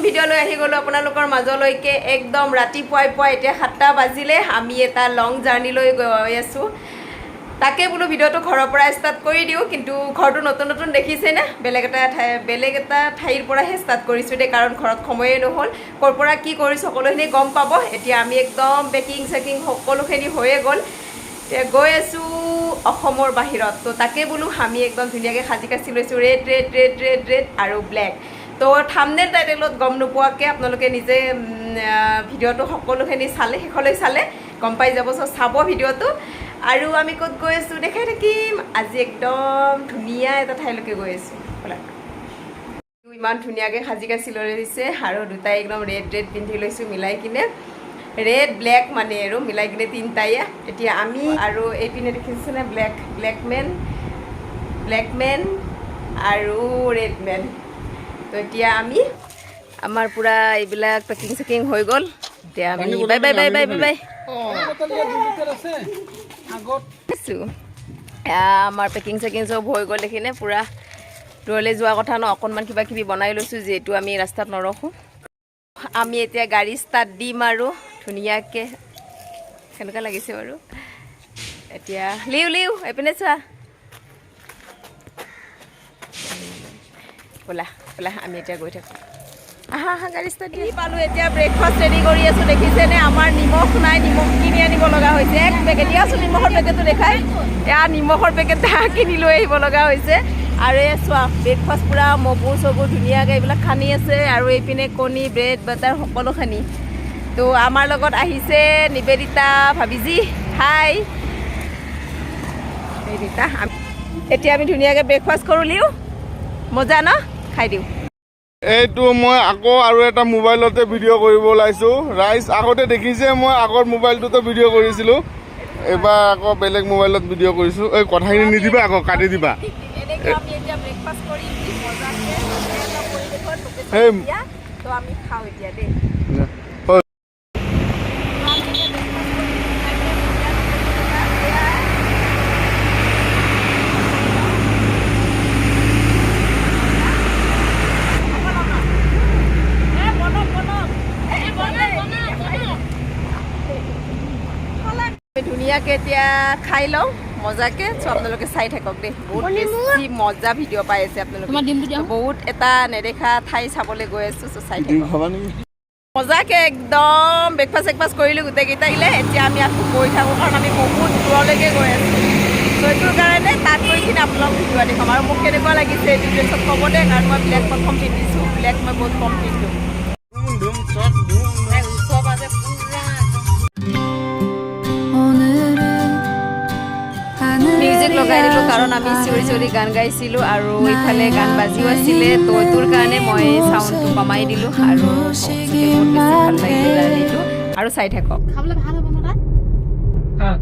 video লৈ আহি গলো আপোনালোকৰ মাজলৈকে একদম ৰাতিপুৱাই পুৱাই এতিয়া 7টা বাজিলে আমি এটা লং জাৰ্নি লৈ গৈ আছো তাকে বোলো ভিডিওটো ঘৰৰ পৰা ষ্টাৰ্ট কৰি দিও কিন্তু ঘৰটো নতুন নতুন দেখিছে না বেলেগ এটা ঠাইৰ পৰাহে ষ্টাৰ্ট কৰিছো দে কাৰণ ঘৰত সময়ে নহল কৰ পৰা কি কৰি সকলোখিনি গম পাব এতিয়া আমি একদম পেকিং চেকিং সকলোখিনি হৈয়ে গল গৈ আছো অসমৰ বাহিৰত তো তাকে বোলো আমি একদম ধুনীয়াকৈ সাজি কাচি লৈছো ৰেড আৰু ব্লেক তো থাম্বনেল টাইটেলত গম নোপোৱাকৈ আপোনালোকে নিজে ভিডিওটো সকলোখিনি চালে শেষলৈ চালে গম পাই যাব চাব ভিডিওটো আৰু আমি ক'ত গৈ আছো দেখাই থাকিম আজি একদম ধুনীয়া এটা ঠাইলৈকে গৈ আছো ইমান ধুনীয়াকৈ সাজি কাচি লৈ দিছে আৰু দুটাই একদম ৰেড পিন্ধি লৈছো মিলাই কিনে ৰেড ব্লেক মানে আৰু মিলাই কিনে তিনিটাই এতিয়া আমি আৰু এইপিনে দেখিছেনে ব্লেক মেন আৰু ৰেড মেন তো এতিয়া আমি আমাৰ পুৰা এইবিলাক পেকিং চেকিং হৈ গ'ল এতিয়া আমি বাই আমাৰ পেকিং চেকিং চব হৈ গ'ল দেখিনে পুৰা দূৰলৈ যোৱা কথা ন অকণমান কিবা কিবি বনাই লৈছোঁ যিহেতু আমি ৰাস্তাত নৰখোঁ আমি এতিয়া গাড়ী ষ্টাৰ্ট দিম আৰু ধুনীয়াকৈ কেনেকুৱা লাগিছে বাৰু এতিয়া লিউ এইপিনে চোৱা ব'লা আমি এতিয়া গৈ থাকোঁ আহা গাড়ী ষ্টাৰ্ট দি পালোঁ এতিয়া ব্ৰেকফাষ্ট ৰেডি কৰি আছোঁ দেখিছেনে আমাৰ নিমখ নাই নিমখ কিনি আনিব লগা হৈছে এক পেকেট দিয়াচোন নিমখৰ পেকেটটো দেখাই এয়া নিমখৰ পেকেট কিনি লৈ আহিব লগা হৈছে আৰু এই চোৱা ব্ৰেকফাষ্ট পূৰা মগু চগু ধুনীয়াকৈ এইবিলাক সানি আছে আৰু এইপিনে কণী ব্ৰেড বাটাৰ সকলো সানি তো আমাৰ লগত আহিছে নিবেদিতা ভাবিজি হাই নিবেদিতা এতিয়া আমি ধুনীয়াকৈ ব্ৰেকফাষ্ট কৰোঁ লিও মজা ন খাই দিওঁ এইটো মই আকৌ আৰু এটা মোবাইলতে ভিডিঅ' কৰিব ওলাইছো ৰাইজ আগতে দেখিছে মই আগৰ মোবাইলটোতে ভিডিঅ' কৰিছিলোঁ এইবাৰ আকৌ বেলেগ মোবাইলত ভিডিঅ' কৰিছোঁ এই কথাখিনি নিদিবা আকৌ কাটি দিবা ধুনীয়াকৈ এতিয়া খাই লওঁ মজাকৈ চ' আপোনালোকে চাই থাকক দেই বহুত বেছি মজা ভিডিঅ' পাই আছে আপোনালোকে বহুত এটা নেদেখা ঠাই চাবলৈ গৈ আছোঁ চ' চাই থাকক মজাকৈ একদম ব্ৰেকফাষ্ট কৰিলোঁ গোটেইকেইটাইলে এতিয়া আমি আকৌ গৈ থাকোঁ কাৰণ আমি বহুত দূৰলৈকে গৈ আছোঁ চ' এইটোৰ কাৰণে তাত গৈ কিনে আপোনালোকক ভিডিঅ' দেখাম আৰু মোক কেনেকুৱা লাগিছে ভিডিঅ' চব ক'ব দে কাৰণ মই ব্লেক প্ৰথম পিন্ধিছোঁ ব্লেক মই বহুত কম পিন্ধোঁ মিউজিক লগাই দিলোঁ কাৰণ আমি চিঞৰি গান গাইছিলোঁ আৰু ইফালে গান বাজিও আছিলে তো এইটোৰ কাৰণে মই চাউণ্ডটো কমাই দিলোঁ আৰু বহুত বেছি ভাল লাগিলে জাৰ্ণিটো আৰু চাই থাকক খাবলৈ ভাল হ'ব ন তাত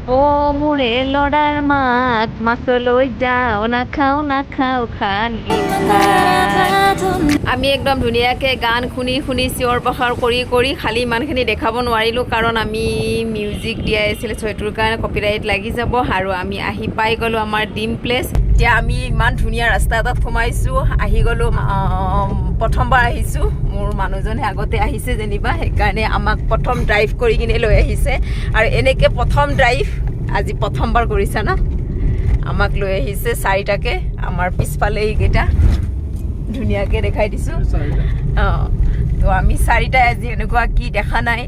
অ' মোৰে ল'ৰাৰ মাত মাছলৈ যাওঁ নাখাওঁ খানি আমি একদম ধুনীয়াকৈ গান শুনি চিঞৰ বাখৰ কৰি খালি ইমানখিনি দেখাব নোৱাৰিলোঁ কাৰণ আমি মিউজিক দিয়াই আছিলে সেইটোৰ কাৰণে কপিৰাইট লাগি যাব আৰু আমি আহি পাই গ'লোঁ আমাৰ ড্ৰিম প্লেচ এতিয়া আমি ইমান ধুনীয়া ৰাস্তা এটাত সোমাইছোঁ আহি গ'লোঁ প্ৰথমবাৰ আহিছোঁ মোৰ মানুহজনে আগতে আহিছে যেনিবা সেইকাৰণে আমাক প্ৰথম ড্ৰাইভ কৰি কিনে লৈ আহিছে আৰু এনেকৈ প্ৰথম ড্ৰাইভ আজি প্ৰথমবাৰ কৰিছে ন আমাক লৈ আহিছে চাৰিটাকৈ আমাৰ পিছফালে এইকেইটা ধুনীয়াকৈ দেখাই দিছোঁ অঁ তো আমি চাৰিটাই আজি এনেকুৱা কি দেখা নাই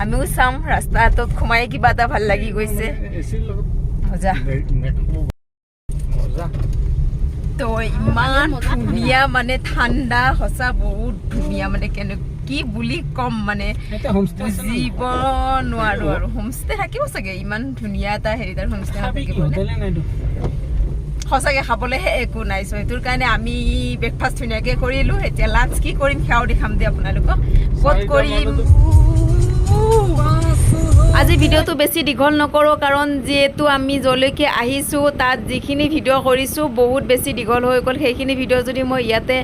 আমিও চাম ৰাস্তাটোত সোমাই কিবা এটা ভাল লাগি গৈছে মজা তো ইমান ধুনীয়া মানে ঠাণ্ডা সঁচা বহুত ধুনীয়া মানে কি বুলি ক'ম মানে বুজিব নোৱাৰো আৰু হোমষ্টে থাকিব চাগে ইমান ধুনীয়া এটা হেৰি তাৰ হোমষ্টে থাকিব সঁচাকৈ খাবলৈহে একো নাই চ' সেইটোৰ কাৰণে আমি ব্ৰেকফাষ্ট ধুনীয়াকৈ কৰিলোঁ এতিয়া লাঞ্চ কি কৰিম সেয়াও দেখাম দে আপোনালোকক ক'ত কৰিম আজি ভিডিঅ'টো বেছি দীঘল নকৰোঁ কাৰণ যিহেতু আমি যলৈকে আহিছোঁ তাত যিখিনি ভিডিঅ' কৰিছোঁ বহুত বেছি দীঘল হৈ গ'ল সেইখিনি ভিডিঅ' যদি মই ইয়াতে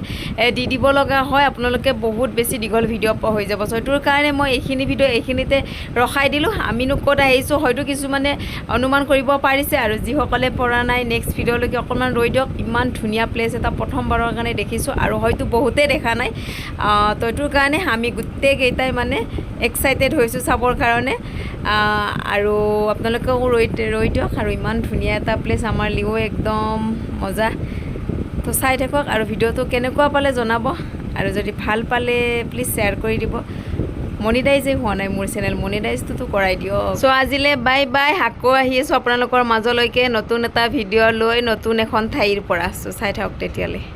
দি দিব লগা হয় আপোনালোকে বহুত বেছি দীঘল ভিডিঅ' হৈ যাব চ' সেইটোৰ কাৰণে মই এইখিনি ভিডিঅ' এইখিনিতে ৰখাই দিলোঁ আমিনো ক'ত আহিছোঁ হয়তো কিছুমানে অনুমান কৰিব পাৰিছে আৰু যিসকলে পৰা নাই নেক্সট ভিডিঅ'লৈকে অকণমান ৰৈ দিয়ক ইমান ধুনীয়া প্লেচ এটা প্ৰথমবাৰৰ কাৰণে দেখিছোঁ আৰু হয়তো বহুতেই দেখা নাই তো এইটোৰ কাৰণে আমি গোটেইকেইটাই মানে এক্সাইটেড হৈছোঁ চাবৰ কাৰণে আৰু আপোনালোকেও ৰৈ দিয়ক আৰু ইমান ধুনীয়া এটা প্লেচ আমাৰ লিও একদম মজা তো চাই থাকক আৰু ভিডিঅ'টো কেনেকুৱা পালে জনাব আৰু যদি ভাল পালে প্লিজ শ্বেয়াৰ কৰি দিব মনিটাইজে হোৱা নাই মোৰ চেনেল মনিটাইজটোতো কৰাই দিয়ক চ' আজিলৈ বাই বাই আকৌ আহি আছোঁ আপোনালোকৰ মাজলৈকে নতুন এটা ভিডিঅ' লৈ নতুন এখন ঠাইৰ পৰা চ' চাই থাকক তেতিয়ালৈ